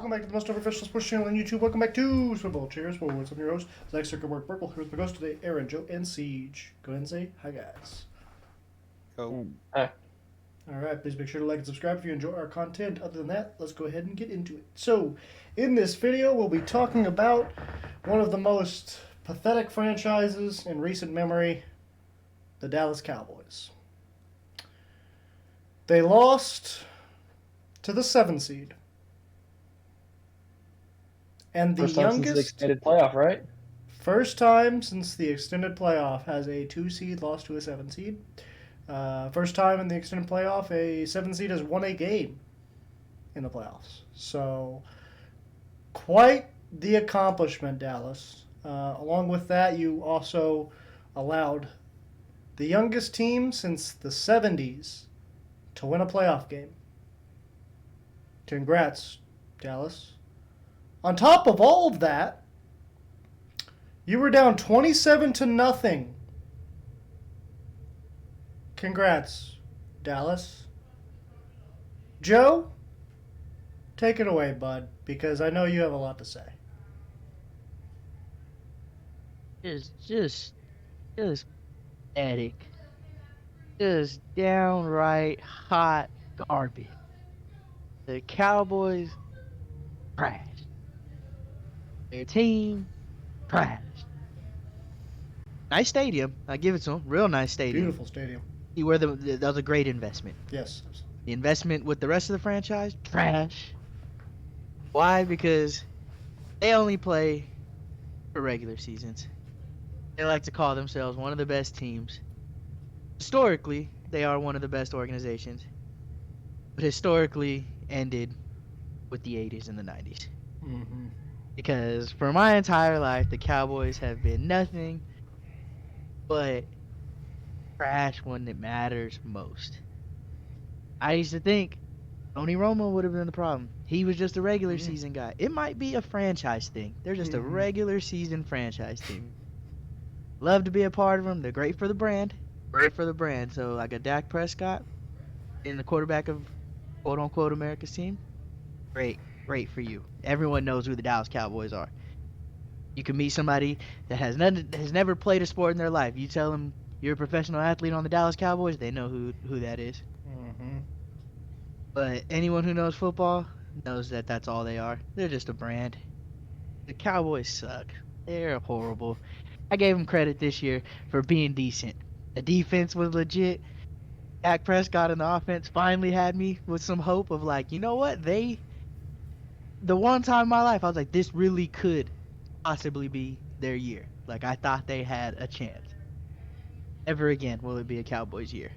Welcome back to the most unprofessional sports channel on YouTube. Welcome back to Super Bowl Cheers. I'm your host, Zach Circuit Burkle. Here with my host today, Aaron, Joe, and Siege. Go ahead and say hi, guys. Oh. All right, please make sure to like and subscribe if you enjoy our content. Other than that, let's go ahead and get into it. So, in this video, we'll be talking about one of the most pathetic franchises in recent memory, the Dallas Cowboys. They lost to the 7 seed. And the First time since the extended playoff, right? First time since the extended playoff has a 2 seed lost to a 7 seed. First time in the extended playoff, a 7 seed has won a game in the playoffs. So, quite the accomplishment, Dallas. Along with that, you also allowed the youngest team since the 70s to win a playoff game. Congrats, Dallas. On top of all of that, you were down 27-0. Congrats, Dallas. Joe, take it away, bud, because I know you have a lot to say. It's just pathetic. Just downright hot garbage. The Cowboys trash. Their team trash. Nice stadium. I give it to them. Real nice stadium. Beautiful stadium. That was a great investment. Yes. The investment with the rest of the franchise, trash. Why? Because they only play for regular seasons. They like to call themselves one of the best teams. Historically, they are one of the best organizations. But historically ended with the 80s and the 90s. Mm-hmm. Because for my entire life, the Cowboys have been nothing but trash when it matters most. I used to think Tony Romo would have been the problem. He was just a regular season guy. It might be a franchise thing. They're just a regular season franchise team. Love to be a part of them. They're great for the brand. So I got Dak Prescott in the quarterback of quote-unquote America's team. Great for you. Everyone knows who the Dallas Cowboys are. You can meet somebody that has never played a sport in their life. You tell them you're a professional athlete on the Dallas Cowboys, they know who that is. Mm-hmm. But anyone who knows football knows that that's all they are. They're just a brand. The Cowboys suck. They're horrible. I gave them credit this year for being decent. The defense was legit. Dak Prescott and the offense finally had me with some hope of like, you know what? The one time in my life I was like, this really could possibly be their year. Like, I thought they had a chance. Never again will it be a Cowboys year.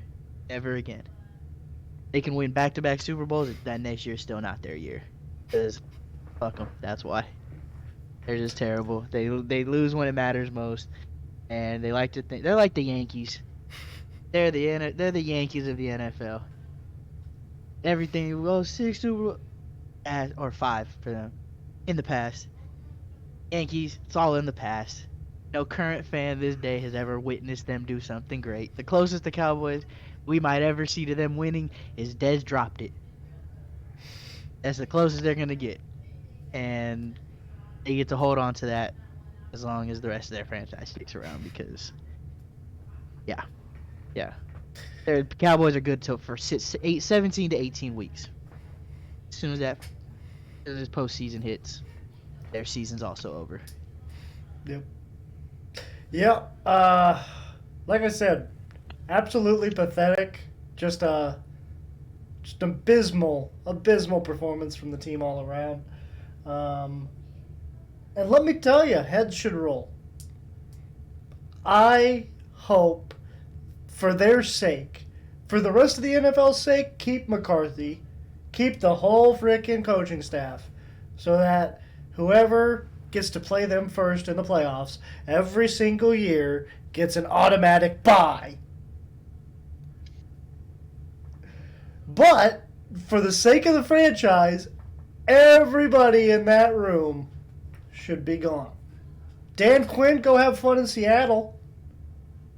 Never again. They can win back-to-back Super Bowls. That next year's still not their year. Because fuck them. That's why. They're just terrible. They lose when it matters most, and they like to think they're like the Yankees. They're the Yankees of the NFL. Everything goes 6 Super or 5 for them in the past. Yankees, it's all in the past. No current fan this day has ever witnessed them do something great. The closest the Cowboys we might ever see to them winning is Dez dropped it. That's the closest they're going to get. And they get to hold on to that as long as the rest of their franchise sticks around because, yeah. The Cowboys are good for 17 to 18 weeks. As soon as this postseason hits, their season's also over. Yep. Yeah. Like I said, absolutely pathetic. Just abysmal performance from the team all around. And let me tell you, heads should roll. I hope, for their sake, for the rest of the NFL's sake, keep McCarthy, keep the whole freaking coaching staff, so that whoever gets to play them first in the playoffs every single year gets an automatic bye. But for the sake of the franchise, everybody in that room should be gone. Dan Quinn, go have fun in Seattle.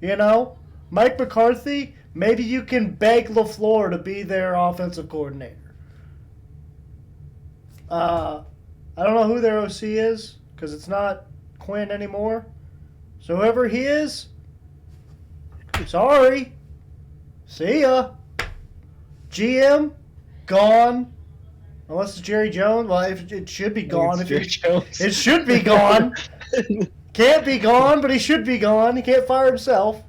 You know? Mike McCarthy, maybe you can beg LaFleur to be their offensive coordinator. I don't know who their OC is because it's not Quinn anymore. So whoever he is, sorry. See ya. GM, gone. Unless it's Jerry Jones. Well, it should be gone. Jerry Jones. It should be gone. Can't be gone, but he should be gone. He can't fire himself.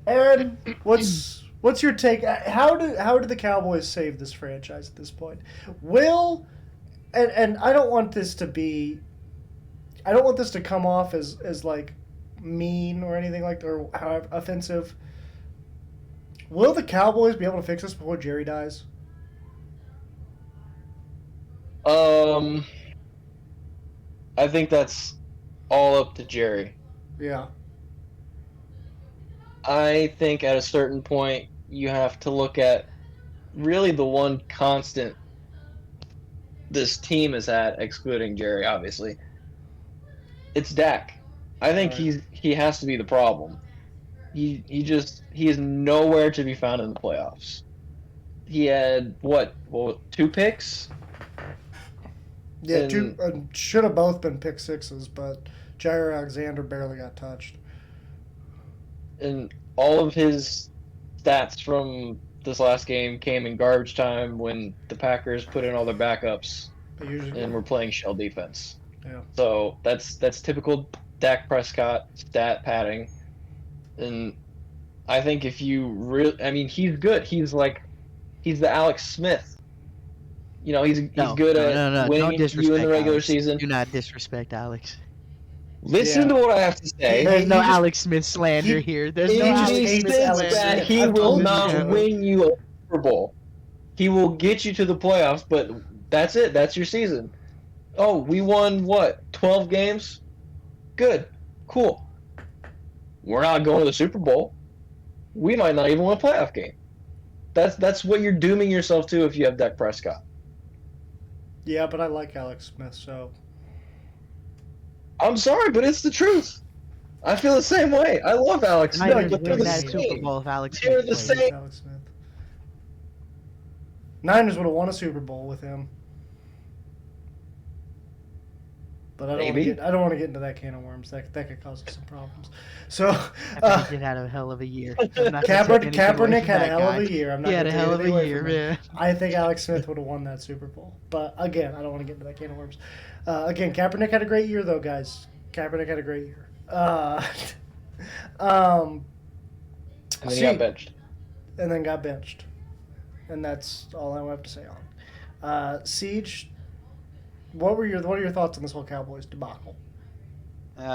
Aaron, what's your take? How do the Cowboys save this franchise at this point? And I don't want this to be. I don't want this to come off as like mean or anything like that, or however offensive. Will the Cowboys be able to fix this before Jerry dies? I think that's all up to Jerry. Yeah. I think at a certain point you have to look at really the one constant this team has had, excluding Jerry, obviously. It's Dak. I think Right. he has to be the problem. He is nowhere to be found in the playoffs. He had two picks? Yeah, And- should have both been pick sixes, but Jair Alexander barely got touched. And all of his stats from this last game came in garbage time when the Packers put in all their backups They usually and were playing shell defense. Yeah. So that's typical Dak Prescott stat padding. And I think if you he's good. He's the Alex Smith. You know, he's good at winning Don't you in the regular Alex. season. Do not disrespect Alex. Listen Yeah. to what I have to say. There's no he just- Alex Smith slander here. There's he no just Alex hates Smith Alex slander. Smith. That he I've will told not you. win you a Super Bowl. He will get you to the playoffs, but that's it. That's your season. Oh, we won 12 games? Good. Cool. We're not going to the Super Bowl. We might not even win a playoff game. That's what you're dooming yourself to if you have Dak Prescott. Yeah, but I like Alex Smith, so I'm sorry, but it's the truth. I feel the same way. I love Alex Smith, Niners but they're win the that Super same. Bowl if Alex They're Smith the plays. I like same. Alex Smith. Niners would have won a Super Bowl with him. But I don't want to get into that can of worms. That could cause us some problems. So Kaepernick did have a hell of a year. I'm not gonna take anything away Kaepernick from had a that hell guy. of a year. I'm not He had gonna a take hell of anything a away year, from him. man. I think Alex Smith would have won that Super Bowl. But again, I don't want to get into that can of worms. Again, Kaepernick had a great year, though, guys. Kaepernick had a great year. And then he got benched. And then got benched. And that's all I have to say on. Siege, what are your thoughts on this whole Cowboys debacle?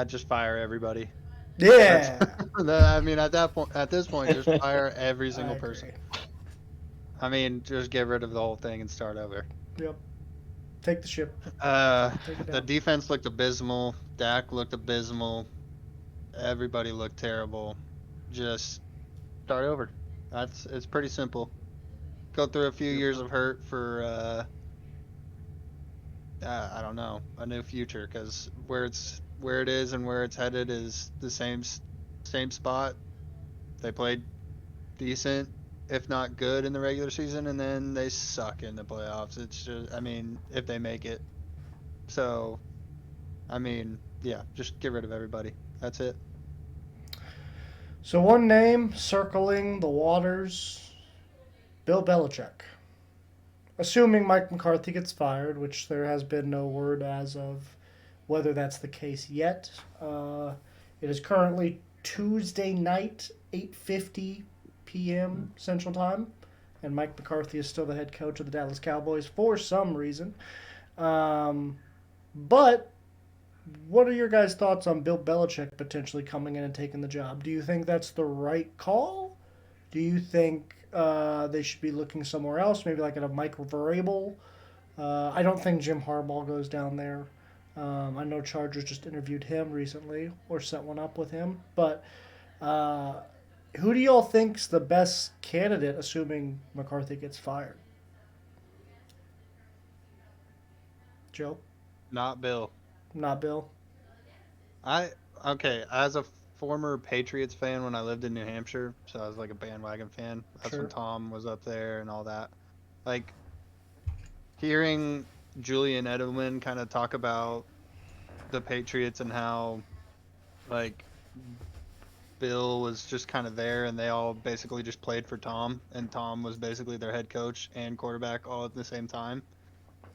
Just fire everybody. Yeah. I mean, at this point, just fire every single I agree. person. I mean, just get rid of the whole thing and start over. Yep. Take the ship. Take it The down. defense looked abysmal. Dak looked abysmal. Everybody looked terrible. Just start over. It's pretty simple. Go through a few years of hurt for I don't know, a new future, because where it is and where it's headed is the same spot. They played decent, if not good, in the regular season, and then they suck in the playoffs. It's just, I mean, if they make it. So, I mean, yeah, just get rid of everybody. That's it. So one name circling the waters, Bill Belichick. Assuming Mike McCarthy gets fired, which there has been no word as of whether that's the case yet. It is currently Tuesday night, 8:50 p.m. Central Time, and Mike McCarthy is still the head coach of the Dallas Cowboys for some reason. But what are your guys' thoughts on Bill Belichick potentially coming in and taking the job? Do you think that's the right call? Do you think they should be looking somewhere else, maybe like at a Mike Vrabel? I don't think Jim Harbaugh goes down there. I know Chargers just interviewed him recently or set one up with him. But who do y'all think's the best candidate, assuming McCarthy gets fired? Joe? Not Bill. Not Bill? Okay, as a former Patriots fan when I lived in New Hampshire, so I was like a bandwagon fan. That's Sure. when Tom was up there and all that. Like, hearing Julian Edelman kind of talk about the Patriots and how like Bill was just kind of there and they all basically just played for Tom and Tom was basically their head coach and quarterback all at the same time.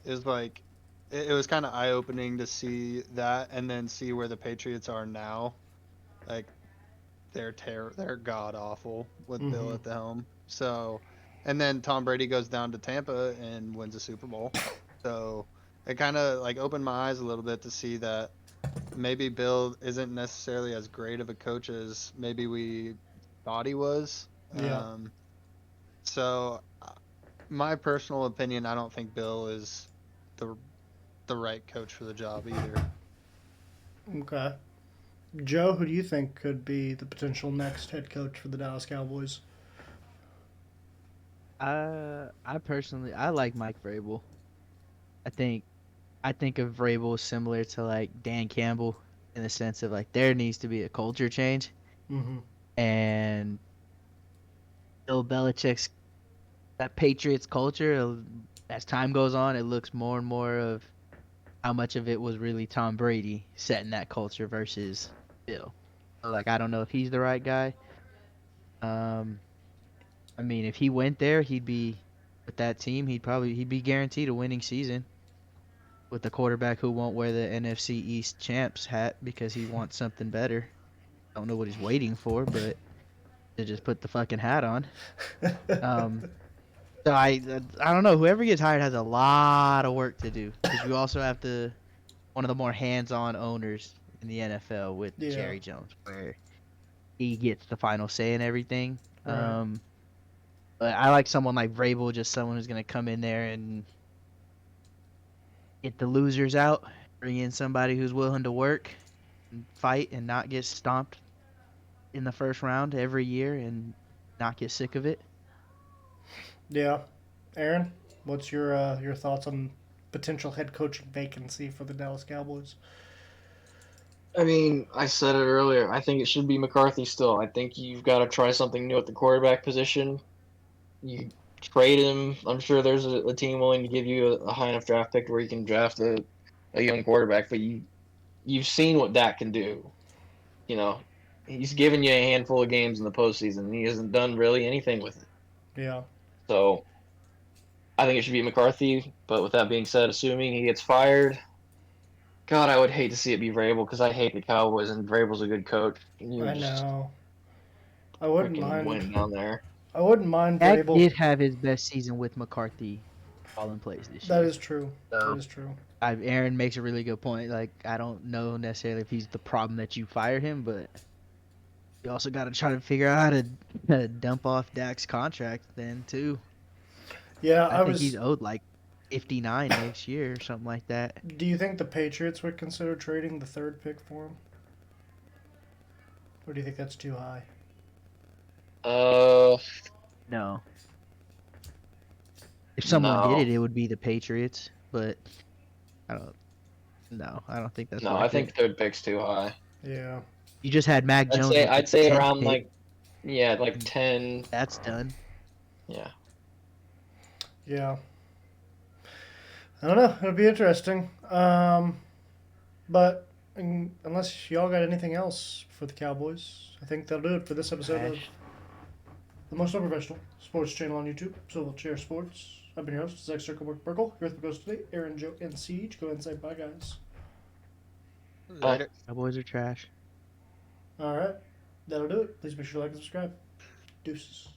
It was like it was kind of eye-opening to see that and then see where the Patriots are now. Like they're god awful with Bill at the helm. So, and then Tom Brady goes down to Tampa and wins a Super Bowl. So, it kind of like opened my eyes a little bit to see that maybe Bill isn't necessarily as great of a coach as maybe we thought he was. Yeah. So, my personal opinion, I don't think Bill is the right coach for the job either. Okay. Joe, who do you think could be the potential next head coach for the Dallas Cowboys? I personally I like Mike Vrabel. I think of Vrabel similar to like Dan Campbell in the sense of like there needs to be a culture change, Mm-hmm. and Bill Belichick's that Patriots culture. As time goes on, it looks more and more of how much of it was really Tom Brady setting that culture versus Bill. So, like I don't know if he's the right guy. I mean, if he went there, he'd be with that team. He'd be guaranteed a winning season with the quarterback who won't wear the NFC East champs hat because he wants something better. Don't know what he's waiting for, but to just put the fucking hat on. So I don't know. Whoever gets hired has a lot of work to do because you also have to one of the more hands-on owners in the NFL with Yeah. Jerry Jones, where he gets the final say in everything. Right. But I like someone like Vrabel, just someone who's gonna come in there and get the losers out, bring in somebody who's willing to work and fight and not get stomped in the first round every year and not get sick of it. Yeah. Aaron, what's your thoughts on potential head coaching vacancy for the Dallas Cowboys? I mean, I said it earlier. I think it should be McCarthy still. I think you've got to try something new at the quarterback position. You trade him. I'm sure there's a team willing to give you a high enough draft pick where you can draft a young quarterback. But you've seen what Dak can do. You know, he's given you a handful of games in the postseason, and he hasn't done really anything with it. Yeah. So I think it should be McCarthy. But with that being said, assuming he gets fired, God, I would hate to see it be Vrabel because I hate the Cowboys, and Vrabel's a good coach. And you're I just know. I wouldn't freaking mind. win down there. I wouldn't mind Dak Vrabel. did have his best season with McCarthy all in place this That year. is true. So That is true. Aaron makes a really good point. Like I don't know necessarily if he's the problem that you fired him, but you also got to try to figure out how to dump off Dak's contract then too. Yeah, I think he's owed like 59 next year or something like that. Do you think the Patriots would consider trading the third pick for him? Or do you think that's too high? No. If someone No. did it, it would be the Patriots, but I don't think that's No, worth I think it. third pick's too high. Yeah. You just had Mac Jones. I'd say 10th around pick. like 10. That's done. Yeah. Yeah. I don't know. It'll be interesting. But unless y'all got anything else for the Cowboys, I think that'll do it for this episode of Trash. the most unprofessional sports channel on YouTube, Swivel Chair Sports. I've been your host, Zach Circlework Burkle. Here with the host today, Aaron, Joe, and Siege. Go ahead and say bye, guys. Later. Cowboys are trash. All right. That'll do it. Please make sure to like and subscribe. Deuces.